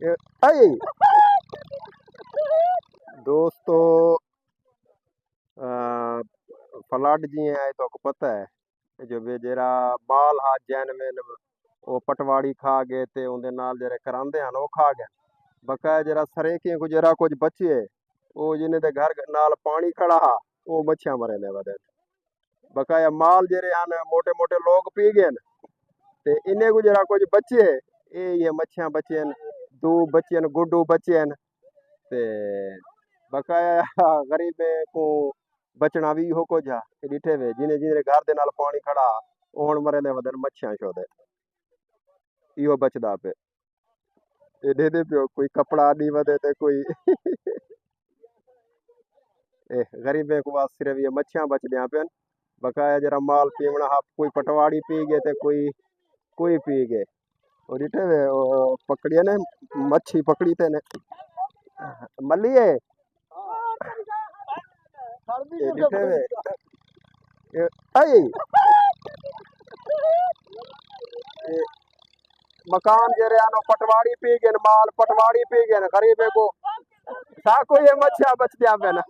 आई दोस्तों, फ्लड जी है तो पता है जो वे जरा माल हा जैन में वो पटवाड़ी खा गए थे उनके नाल जरे करांदे हैं वो खा गए बकाया जरा सरेकियां को जरा कुछ बचे वो जिन्हें दे घर नाल पानी खड़ा हा वो मच्छियां मरे ने वदे बकाया माल जरे हैं मोटे मोटे लोग पी गए ते इन्हें को जरा कुछ बचे ये मच्छियां बचे दू बचे गुड्डू बचे ते बकाया गरीब को बचना भी हो को जा डिठे वे जिन्हें जिन्हें घर दे नाल पानी खड़ा ओण मरे ने वदन मच्छियां शोदे इहो बचदा पे ए दे दे पियो कोई कपड़ा नहीं वदे ते कोई ए गरीबे को वास सिर्फ ये मच्छियां बच दिया पे बकाया जरा माल पीवना हा कोई पटवाड़ी पी गए ते कोई पी गए और डिठे वे पकड़िया ने मच्छी पकड़ी थे ने मलिए ये डिठे वे आई मकान जरे आनो पटवाड़ी पी गए माल पटवाड़ी पी गए गरीबे को साको ये मच्छिया बच दिया पे ना